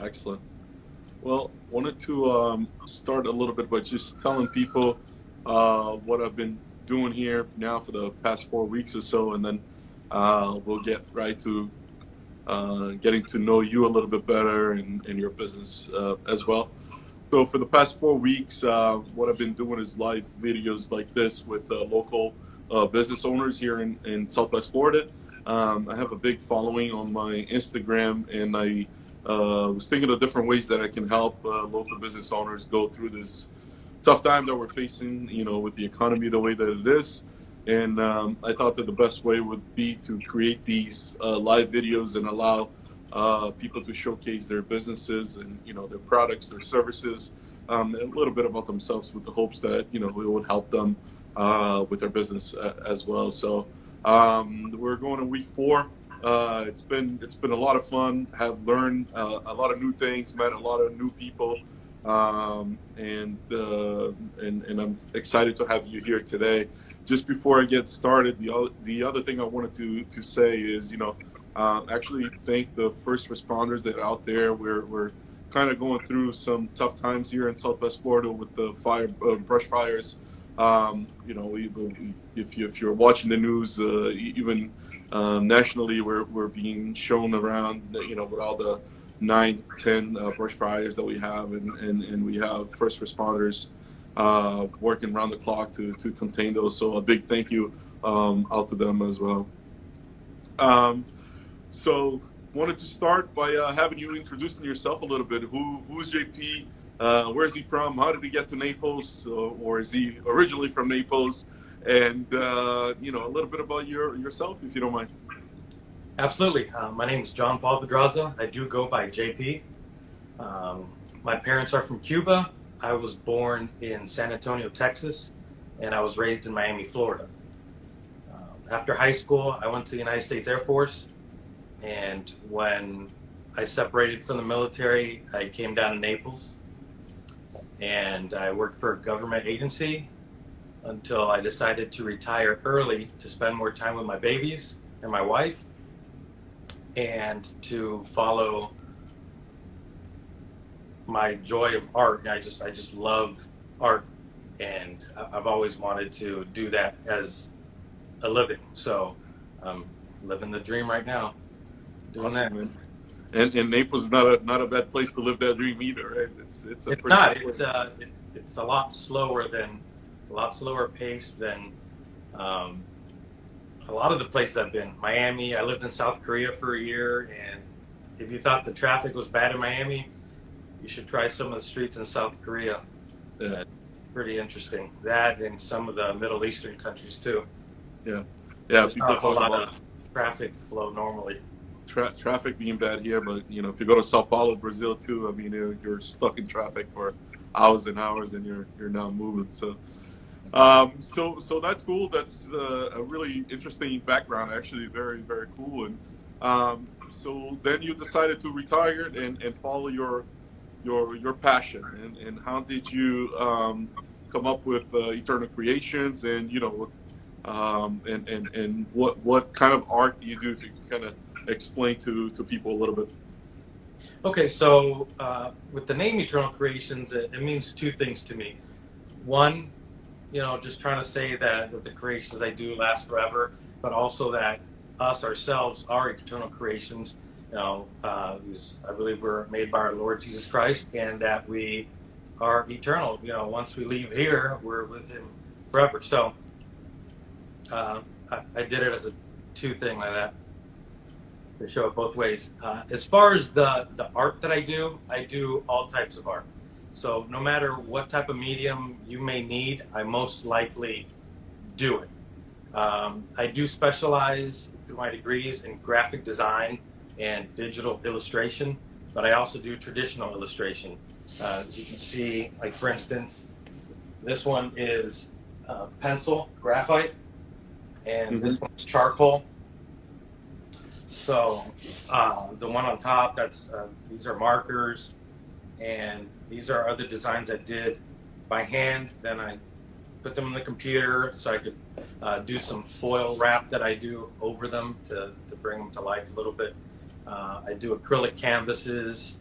Excellent. Well, wanted to start a little bit by just telling people what I've been doing here now for the past 4 weeks or so, and then we'll get right to getting to know you a little bit better and your business as well. So for the past 4 weeks, what I've been doing is live videos like this with local business owners here in Southwest Florida. I have a big following on my Instagram, and I was thinking of different ways that I can help local business owners go through this tough time that we're facing, with the economy the way that it is. And I thought that the best way would be to create these live videos and allow people to showcase their businesses and their products, their services, and a little bit about themselves, with the hopes that it would help them with their business as well. So we're going to week 4. It's been a lot of fun. Have learned a lot of new things, met a lot of new people, and I'm excited to have you here today. Just before I get started, the other thing I wanted to say is, actually thank the first responders that are out there. We're kind of going through some tough times here in Southwest Florida with the brush fires. If you're watching the news, even nationally, we're being shown around, with all the 9, 10 brush fires that we have, and we have first responders working around the clock to contain those. So a big thank you out to them as well. So wanted to start by having you introducing yourself a little bit. Who's JP? Where is he from? How did he get to Naples? Or is he originally from Naples? And a little bit about yourself, if you don't mind. Absolutely. My name is John Paul Pedraza. I do go by JP. My parents are from Cuba. I was born in San Antonio, Texas, and I was raised in Miami, Florida. After high school, I went to the United States Air Force, and when I separated from the military, I came down to Naples, and I worked for a government agency until I decided to retire early to spend more time with my babies and my wife, and to follow my joy of art. I just love art, and I've always wanted to do that as a living. So I'm living the dream right now, doing Awesome, that. man. And Naples is not a bad place to live that dream either, right? It's a It's pretty not. good place. It's a lot slower pace than um, a lot of the places I've been. Miami. I lived in South Korea for a year, and if you thought the traffic was bad in Miami, you should try some of the streets in South Korea. Yeah, Pretty interesting. That and some of the Middle Eastern countries too. yeah, yeah. There's not People a whole talk lot about of traffic flow normally. traffic being bad here, but if you go to Sao Paulo, Brazil too, I mean, you're stuck in traffic for hours and hours, and you're not moving. So that's cool. That's a really interesting background, actually, very very cool. And so then you decided to retire and follow your passion. And how did you come up with Eternal Creations, and and what kind of art do you do, if you can kind of explain to people a little bit. Okay, so with the name Eternal Creations, it means two things to me. One, just trying to say that the creations I do last forever, but also that us ourselves are eternal creations. I believe we're made by our Lord Jesus Christ, and that we are eternal. Once we leave here, we're with Him forever. So I did it as a two thing like that, to show it both ways. As far as the art that I do all types of art. So no matter what type of medium you may need, I most likely do it. I do specialize through my degrees in graphic design and digital illustration, but I also do traditional illustration. As you can see, like for instance, this one is pencil, graphite, and Hmm. this one's charcoal. So the one on top, these are markers, and these are other designs I did by hand. Then I put them in the computer so I could do some foil wrap that I do over them to bring them to life a little bit. I do acrylic canvases,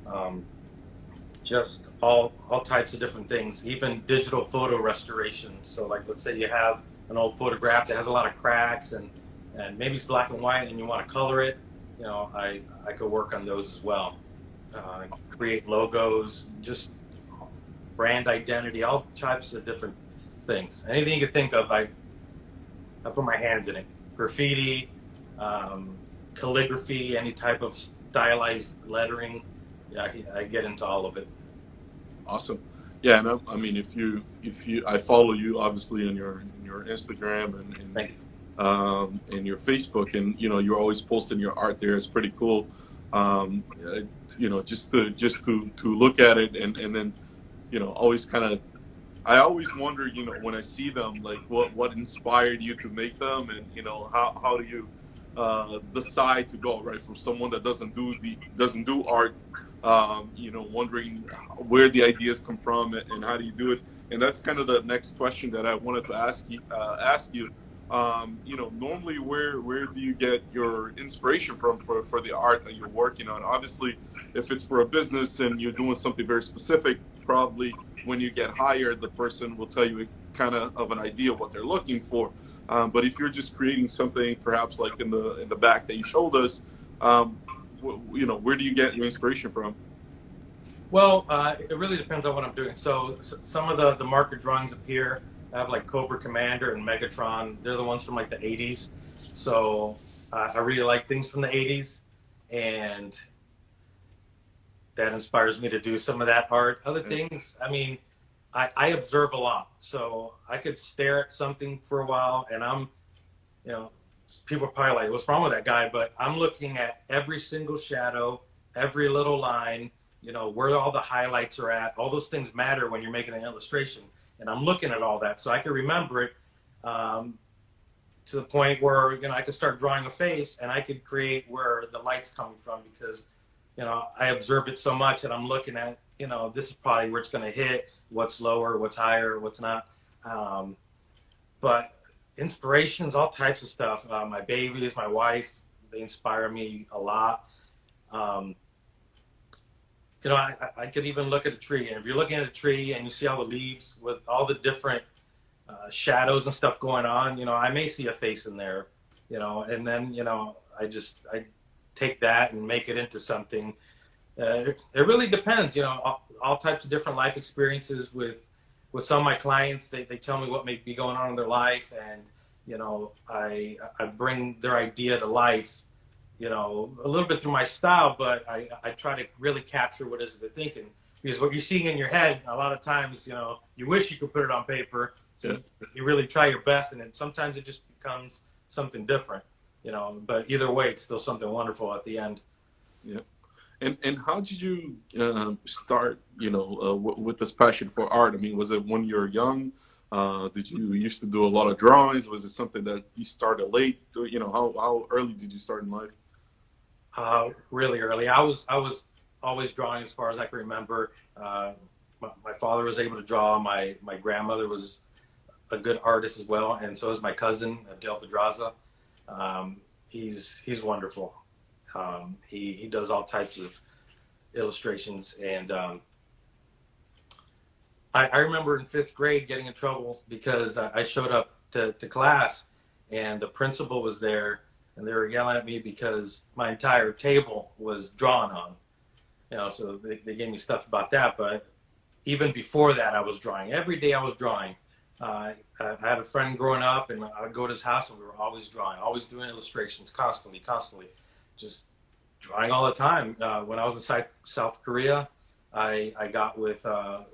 Um, just all types of different things, even digital photo restoration. So, like, let's say you have an old photograph that has a lot of cracks and maybe it's black and white, and you want to color it. I could work on those as well. Create logos, just brand identity, all types of different things. Anything you could think of, I put my hands in it. Graffiti, um, calligraphy, any type of stylized lettering. Yeah, I get into all of it. Awesome. Yeah, and I mean, I follow you obviously on your Instagram Thank you. and your Facebook, and you're always posting your art there. It's pretty cool. Just to look at it and then always kind of I always wonder, when I see them, like what inspired you to make them, and how do you decide to go right from someone that doesn't do art, wondering where the ideas come from and how do you do it, and that's kind of the next question that I wanted to ask you. Normally, where do you get your inspiration from for the art that you're working on? Obviously, if it's for a business and you're doing something very specific, probably when you get hired, the person will tell you kind of an idea of what they're looking for. But if you're just creating something, perhaps like in the back that you showed us, where do you get your inspiration from? Well, it really depends on what I'm doing. So, some of the market drawings up here, I have like Cobra Commander and Megatron. They're the ones from like the 80s. So I really like things from the 80s, and that inspires me to do some of that art. Other Yeah, things, I mean, I observe a lot. So I could stare at something for a while, and you know, people are probably like, what's wrong with that guy? But I'm looking at every single shadow, every little line, where all the highlights are at. All those things matter when you're making an illustration. And I'm looking at all that so I can remember it, um, to the point where, I could start drawing a face and I could create where the light's coming from because, I observe it so much and I'm looking at, this is probably where it's going to hit, what's lower, what's higher, what's not. Um, but inspirations, all types of stuff. My babies, my wife, they inspire me a lot. Um, I could even look at a tree, and if you're looking at a tree and you see all the leaves with all the different shadows and stuff going on, I may see a face in there, and then I take that and make it into something. It really depends, all types of different life experiences with some of my clients. They tell me what may be going on in their life, and I bring their idea to life, a little bit through my style, but I try to really capture what it is they're thinking. Because what you're seeing in your head, a lot of times, you wish you could put it on paper. So yeah, you really try your best, and then sometimes it just becomes something different, But either way, it's still something wonderful at the end. yeah. And how did you start, with this passion for art? I mean, was it when you were young? Did you used to do a lot of drawings? Was it something that you started late? How early did you start in life? Really early. I was always drawing as far as I can remember. My father was able to draw. My grandmother was a good artist as well, and so is my cousin Del Pedraza. He's wonderful. He does all types of illustrations, and I remember in fifth grade getting in trouble because I showed up to class, and the principal was there, and they were yelling at me because my entire table was drawn on. So they gave me stuff about that. But even before that, I was drawing. Every day I was drawing. I had a friend growing up, and I would go to his house, and we were always drawing, always doing illustrations, constantly, just drawing all the time. When I was in South Korea, I got with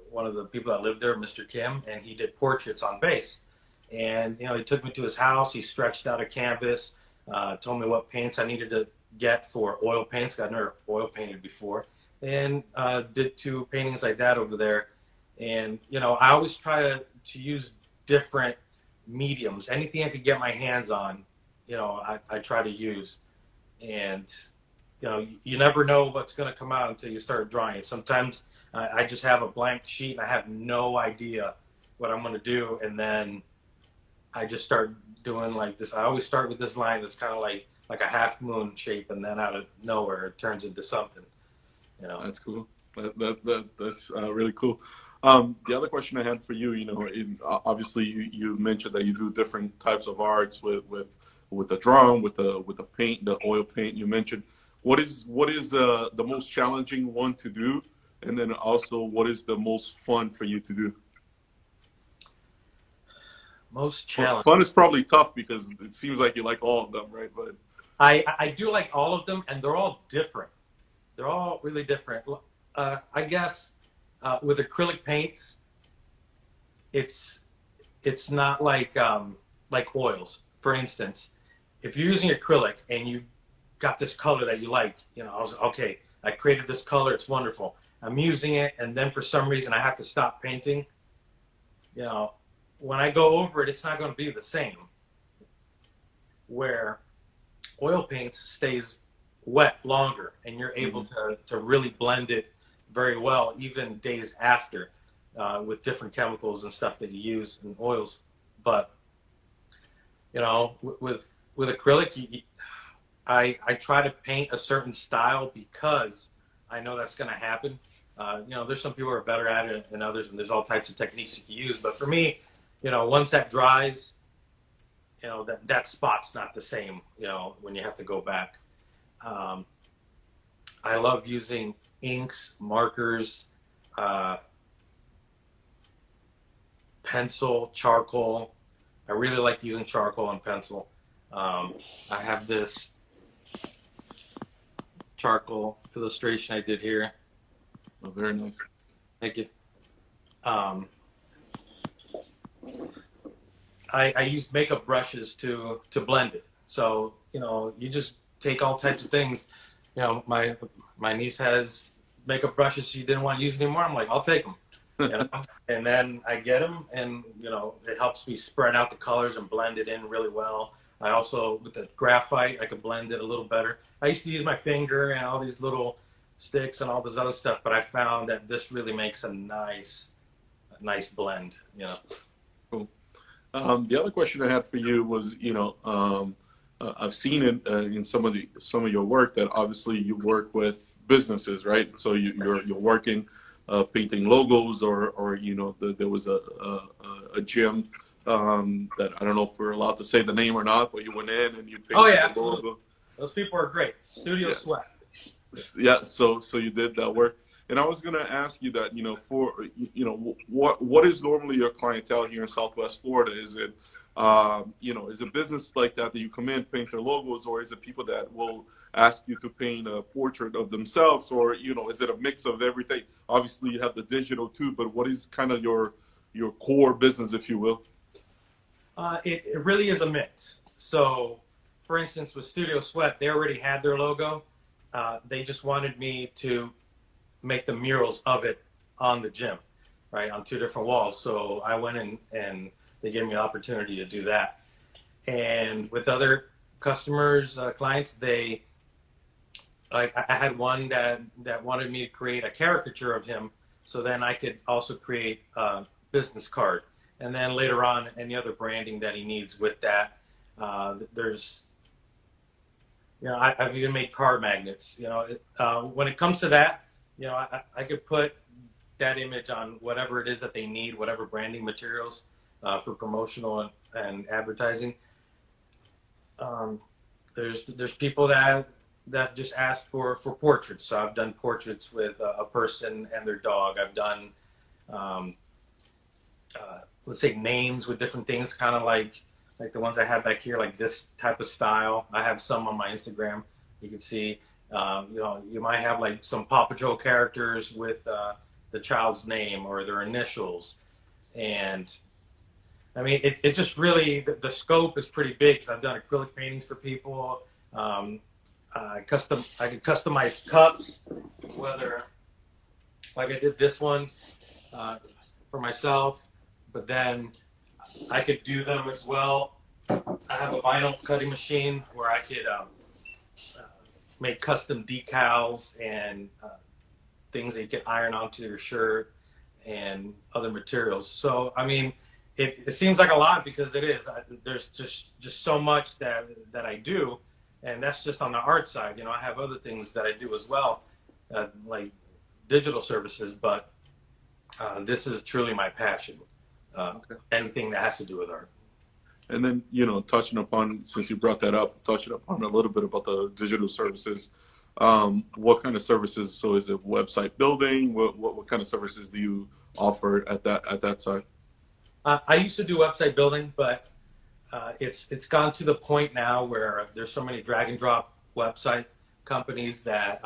one of the people that lived there, Mr. Kim, and he did portraits on base. And he took me to his house. He stretched out a canvas, told me what paints I needed to get for oil paints. I'd never oil painted before, and did two paintings like that over there. And I always try to use different mediums. Anything I could get my hands on, I try to use. And you never know what's going to come out until you start drawing it. Sometimes I just have a blank sheet and I have no idea what I'm going to do, and then I just start doing like this. I always start with this line that's kind of like a half moon shape, and then out of nowhere it turns into something. You know. That's cool. That's really cool. The other question I had for you, obviously you mentioned that you do different types of arts with the drum, with the paint, the oil paint. You mentioned what is the most challenging one to do, and then also what is the most fun for you to do? Most challenge. Fun is probably tough because it seems like you like all of them, right? But I do like all of them, and they're all different. They're all really different. I guess with acrylic paints, it's it's not like oils. For instance, if you're using acrylic and you got this color that you like, you know, I was okay. I created this color. It's wonderful. I'm using it, and then for some reason I have to stop painting. You know, when I go over it, it's not going to be the same. Where oil paints stays wet longer, and you're able mhm. to really blend it very well, even days after, with different chemicals and stuff that you use in oils. But you know, with acrylic, I try to paint a certain style because I know that's going to happen. You know, there's some people who are better at it than others, and there's all types of techniques you can use. But for me, you know, once that dries, you know that spot's not the same. You know, when you have to go back. Um, I love using inks, markers, uh, pencil, charcoal. I really like using charcoal and pencil. Um, I have this charcoal illustration I did here. Oh, very nice. Thank you. Um, I used makeup brushes to blend it. So you know, you just take all types of things. You know, my niece has makeup brushes she didn't want to use anymore. I'm like, I'll take them. You know, and then I get them, and you know, it helps me spread out the colors and blend it in really well. I also, with the graphite, I could blend it a little better. I used to use my finger and all these little sticks and all this other stuff, but I found that this really makes a nice blend. You know. Cool. The other question I had for you was, I've seen it in some of your work that obviously you work with businesses, right? So you're working, painting logos, or there was a gym that I don't know if we're allowed to say the name or not, but you went in and you Oh painted yeah, the absolutely. logo. Those people are great. Studio Yeah, Sweat. yeah. So you did that work, and I was gonna ask you that, for what is normally your clientele here in Southwest Florida? Is it is a business like that you come in, paint their logos, or is it people that will ask you to paint a portrait of themselves, or is it a mix of everything? Obviously, you have the digital too, but what is kind of your core business, if you will? It really is a mix. So, for instance, with Studio Sweat, they already had their logo. They just wanted me to make the murals of it on the gym, right, on two different walls. So I went in and they gave me the opportunity to do that. And with other customers, clients, I had one that wanted me to create a caricature of him, so then I could also create a business card, and then later on any other branding that he needs with that. There's I've even made card magnets. When it comes to that, I could put that image on whatever it is that they need, whatever branding materials for promotional and advertising. Um, there's people that just ask for portraits. So I've done portraits with a person and their dog. I've done um, let's say names with different things, kind of like the ones I have back here, like this type of style. I have some on my Instagram. You can see. You might have like some Paw Patrol characters with the child's name or their initials, and I mean, it just really the scope is pretty big because I've done acrylic paintings for people. Um, I could customize cups, whether like I did this one uh, for myself, but then I could do them as well. I have a vinyl cutting machine where I could uh, make custom decals and things that you can iron onto your shirt and other materials. So I mean, it seems like a lot because it is. There's just so much that I do, and that's just on the art side. I have other things that I do as well. like digital services, but this is truly my passion. Uh, Okay. Anything that has to do with art. And then, touching upon, since you brought that up, touching upon a little bit about the digital services, what kind of services? So is it website building? What kind of services do you offer at that side? I used to do website building, but it's gone to the point now where there's so many drag and drop website companies that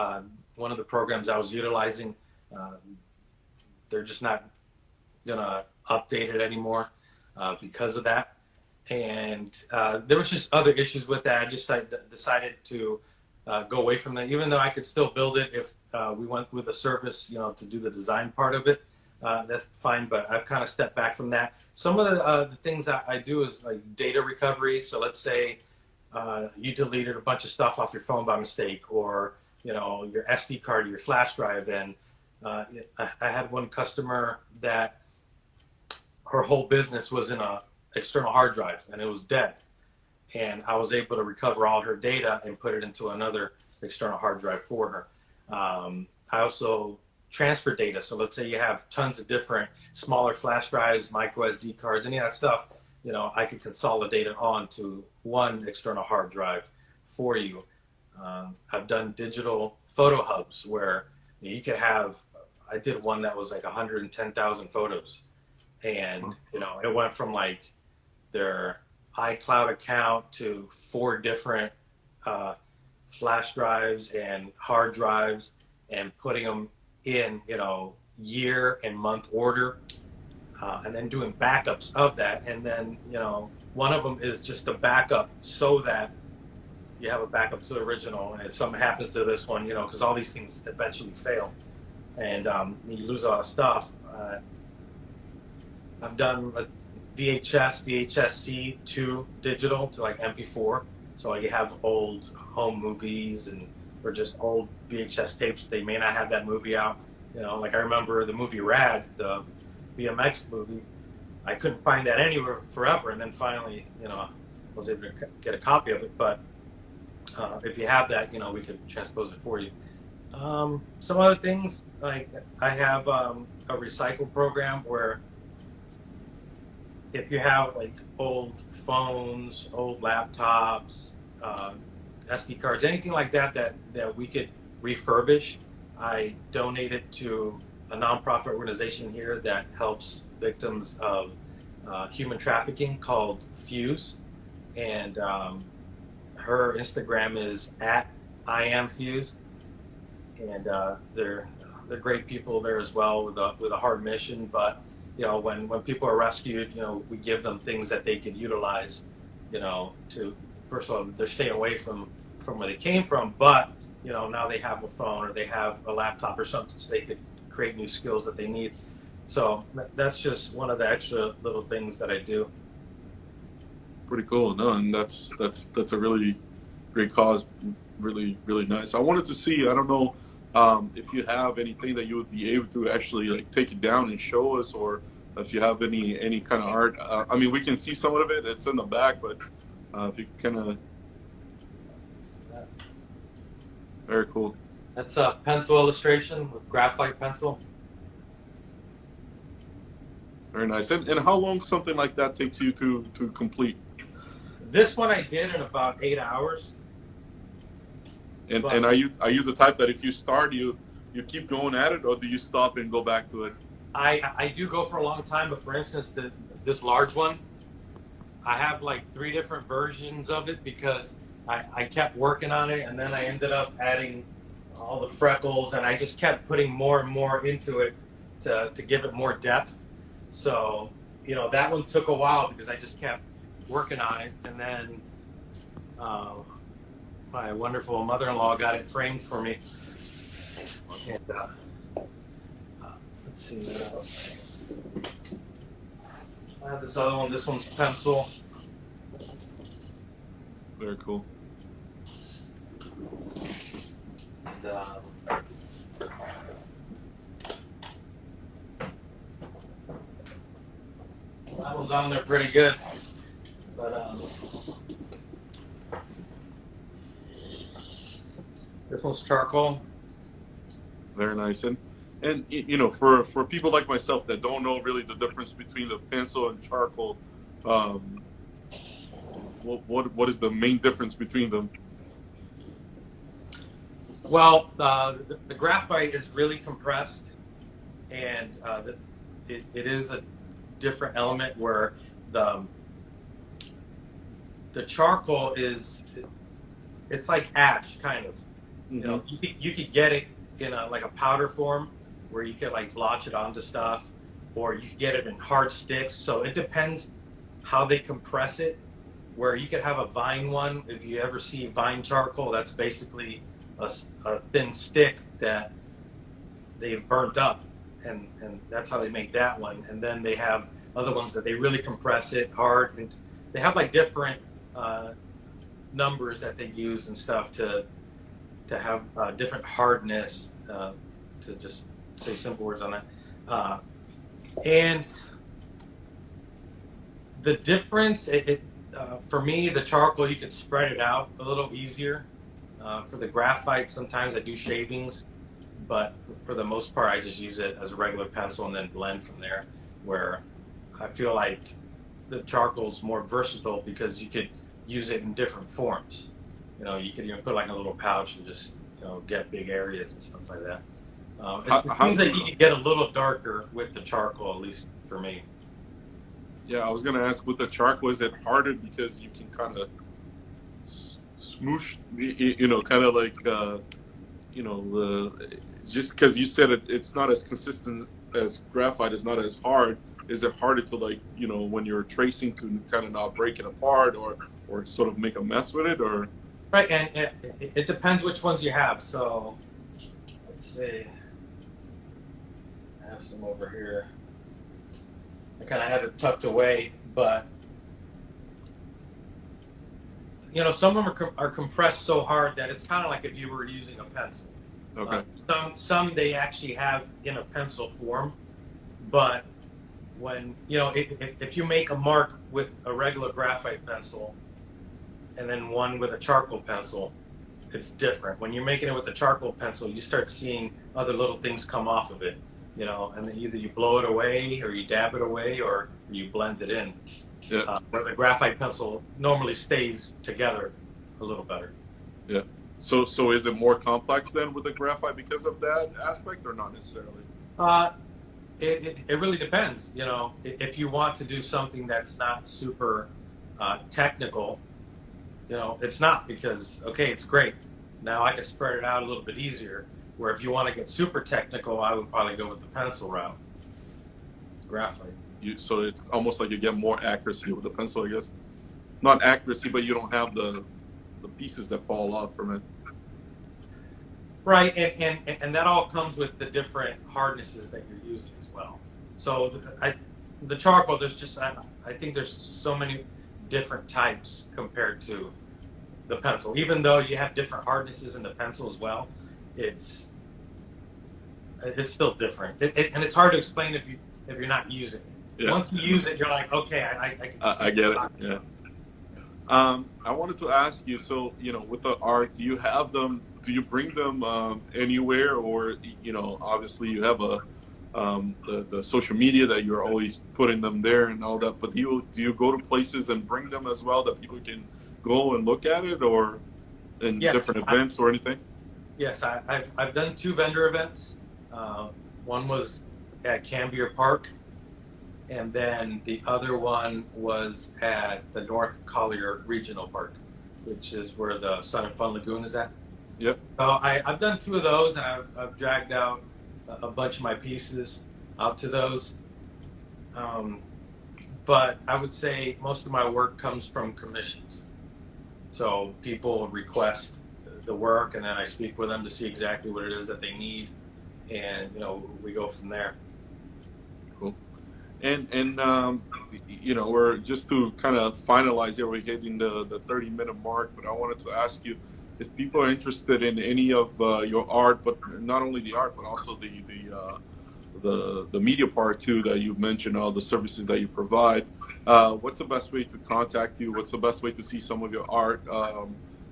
one of the programs I was utilizing, uh, they're just not gonna update it anymore because of that. And there was just other issues with that. I just decided to go away from that, even though I could still build it if we went with a service, to do the design part of it. That's fine, but I've kind of stepped back from that. Some of the things that I do is like data recovery. So let's say you deleted a bunch of stuff off your phone by mistake, or your SD card, or your flash drive, and I had one customer that her whole business was in a external hard drive and it was dead, and I was able to recover all her data and put it into another external hard drive for her. I also transfer data. So let's say you have tons of different smaller flash drives, micro SD cards, any of that stuff. I could consolidate it onto one external hard drive for you. I've done digital photo hubs where you could have. I did one that was like 110,000 photos, and it went from like their iCloud account to 4 different uh, flash drives and hard drives, and putting them in year and month order, and then doing backups of that. And then one of them is just a backup so that you have a backup to the original, and if something happens to this one, because all these things eventually fail, and you lose a lot of stuff. I've done VHS, VHS-C to digital to like MP4. So like you have old home movies or just old VHS tapes. They may not have that movie out. Like I remember the movie Rad, the BMX movie. I couldn't find that anywhere forever, and then finally, was able to get a copy of it. But if you have that, we could transpose it for you. Some other things, like I have a recycle program where if you have like old phones, old laptops, SD cards, anything like that we could refurbish, I donate it to a nonprofit organization here that helps victims of human trafficking called Fuse, and her Instagram is at I am Fuse, and they're great people there as well with a hard mission. But when people are rescued, we give them things that they can utilize, to first of all they're staying away from where they came from, but now they have a phone or they have a laptop or something, so they could create new skills that they need. So that's just one of the extra little things that I do. Pretty cool. No, and that's a really great cause. Really, really nice. I wanted to see. I don't know if you have anything that you would be able to actually like take it down and show us, or if you have any kind of art. I mean, we can see some of it. It's in the back, but if you kind of very cool. That's a pencil illustration with graphite pencil. Very nice. And how long something like that takes you to complete? This one I did in about 8 hours. And are you the type that if you start you keep going at it, or do you stop and go back to it? I do go for a long time, but for instance, this large one, I have like 3 different versions of it because I kept working on it, and then I ended up adding all the freckles, and I just kept putting more and more into it to give it more depth. So that one took a while because I just kept working on it, and then my wonderful mother-in-law got it framed for me. And let's see what else. I have this other one. This one's pencil. Very cool. And, that one's on there pretty good. But this one's charcoal. Very nice. And you know, for people like myself that don't know really the difference between the pencil and charcoal, um, what is the main difference between them? Well, the graphite is really compressed, and it is a different element where the the charcoal is it's like ash kind of. You Hmm. know, you could get it in a like a powder form where you could like blotch it onto stuff, or you could get it in hard sticks. So it depends how they compress it. Where you could have a vine one. If you ever see vine charcoal, that's basically a thin stick that they've burnt up, and that's how they make that one. And then they have other ones that they really compress it hard, and they have like different uh, numbers that they use and stuff to have different hardness, to just say simple words on that. And the difference, for me, the charcoal, you could spread it out a little easier. For the graphite, sometimes I do shavings, but for the most part, I just use it as a regular pencil and then blend from there. Where I feel like the charcoal is more versatile because you could use it in different forms. You know, you could even put like a little pouch and just get big areas and stuff like that. It How seems like you could get a little darker with the charcoal, at least for me. Yeah, I was gonna ask with the charcoal, is it harder because you can kind of smoosh, you know, kind of like you know, the just because you said it's not as consistent as graphite, is not as hard. Is it harder to, like, you know, when you're tracing, to kind of not break it apart or sort of make a mess with it, or? Right, and it depends which ones you have. So let's see, I have some over here. I kind of have it tucked away, but some of them are compressed so hard that it's kind of like if you were using a pencil. Uh, Okay. some they actually have in a pencil form, but when if you make a mark with a regular graphite pencil and then one with a charcoal pencil, it's different. When you're making it with a charcoal pencil, you start seeing other little things come off of it, and then either you blow it away or you dab it away or you blend it in. Yeah. Where the graphite pencil normally stays together a little better. Yeah. So is it more complex then with the graphite because of that aspect, or not necessarily? Uh, it really depends. If you want to do something that's not super technical, it's not, because, okay, it's great. Now I can spread it out a little bit easier. Where if you want to get super technical, I would probably go with the pencil route, graphite. So it's almost like you get more accuracy with the pencil, I guess. Not accuracy, but you don't have the pieces that fall off from it. Right, and that all comes with the different hardnesses that you're using as well. So the charcoal, there's just I think there's so many different types compared to the pencil. Even though you have different hardnesses in the pencil as well, it's it's still different. And it's hard to explain if you're not using it. Yeah, Once you use it, you're like, okay, I can see I get it. it. Yeah. I wanted to ask you, so, you know, with the art, do you have them? Do you bring them anywhere, or, you know, obviously you have the social media that you're always putting them there and all that. But do you go to places and bring them as well, that people can go and look at it, or in Yes, different events or anything? yes, I've done two vendor events. Uh, One was at Cambier Park, and then the other one was at the North Collier Regional Park, which is where the Sun and Fun Lagoon is at. Yep. So I've done two of those, and I've dragged out a bunch of my pieces out to those. Um, but I would say most of my work comes from commissions. So people request the work, and then I speak with them to see exactly what it is that they need, and we go from there. Cool. And you know, we're just to kind of finalize here. We're hitting the 30-minute mark, but I wanted to ask you if people are interested in any of your art, but not only the art, but also the media part too, that you mentioned, all the services that you provide. What's the best way to contact you? What's the best way to see some of your art?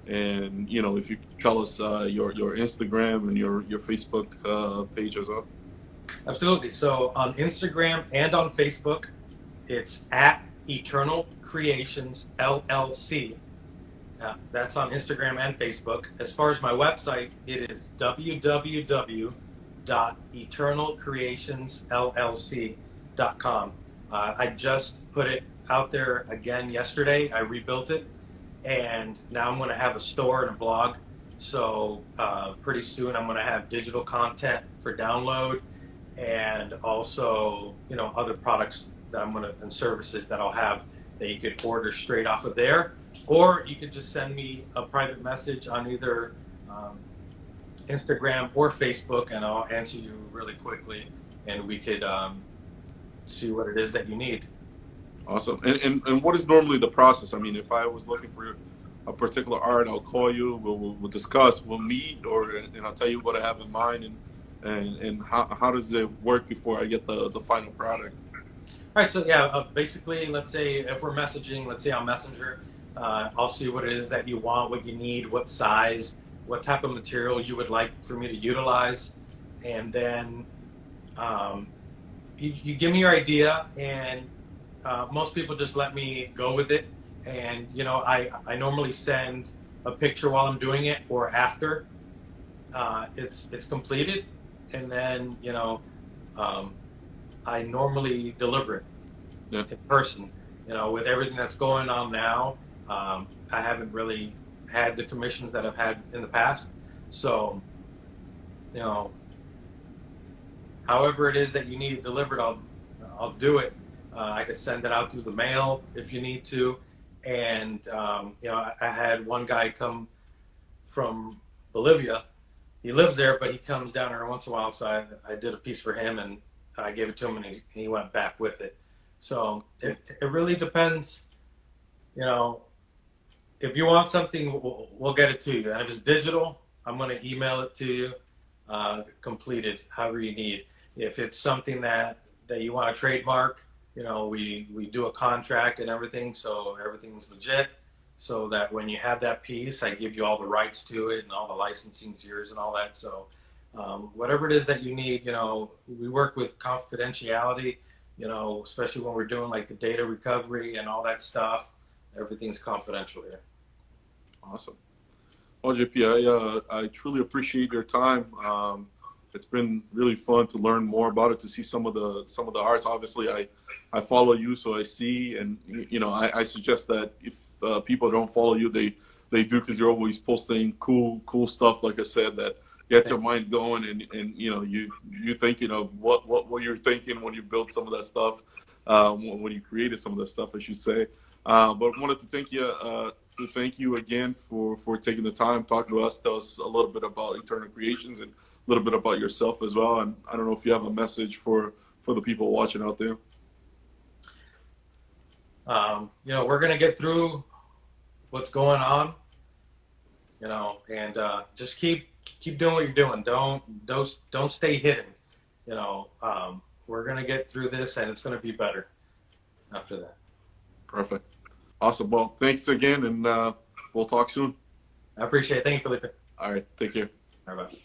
And if you tell us your Instagram and your Facebook page as well. Absolutely. So on Instagram and on Facebook, it's at Eternal Creations LLC. That's on Instagram and Facebook. As far as my website, it is www.eternalcreationsllc.com. I just put it out there again yesterday. I rebuilt it, and now I'm going to have a store and a blog. So pretty soon I'm going to have digital content for download, and also other products that I'm going to and services that I'll have that you could order straight off of there, or you could just send me a private message on either um, Instagram or Facebook, and I'll answer you really quickly, and we could see what it is that you need. Awesome. And what is normally the process? I mean, if I was looking for a particular art, I'll call you. We'll discuss. We'll meet, and I'll tell you what I have in mind, and how does it work before I get the final product. All right, so yeah, basically, let's say if we're messaging, let's say on Messenger, I'll see what it is that you want, what you need, what size, what type of material you would like for me to utilize, and then um, you give me your idea, and most people just let me go with it. And I normally send a picture while I'm doing it or after it's completed, and then um, I normally deliver it Yeah. in person. With everything that's going on now, I haven't really had the commissions that I've had in the past. So, you know, however it is that you need it delivered, I'll do it. I could send it out through the mail if you need to. And I had one guy come from Bolivia. He lives there, but he comes down here once in a while. So I did a piece for him, and I gave it to him, and he went back with it. So it really depends. You know, if you want something, we'll get it to you. And if it's digital, I'm going to email it to you, completed, however you need. If it's something that you want to trademark, we do a contract and everything, so everything's legit. So that when you have that piece, I give you all the rights to it and all the licensing yours and all that. So whatever it is that you need, we work with confidentiality. Especially when we're doing like the data recovery and all that stuff. Everything's confidential here. Awesome. Well, JP, I truly appreciate your time. It's been really fun to learn more about it, to see some of the arts. Obviously, I follow you, so I see, and I suggest that if people don't follow you, they do, because you're always posting cool stuff. Like I said, that gets your mind going, and you thinking of what you're thinking when you build some of that stuff, when you created some of that stuff, I should say. But wanted to thank you again for taking the time talking to us. Tell us a little bit about Eternal Creations and a little bit about yourself as well. And I don't know if you have a message for the people watching out there. We're gonna get through what's going on, and just keep doing what you're doing. Don't stay hidden. We're gonna get through this, and it's gonna be better after that. Perfect. Awesome. Well, thanks again, and we'll talk soon. I appreciate it. Thank you, Felipe. All right. Take care. Bye bye.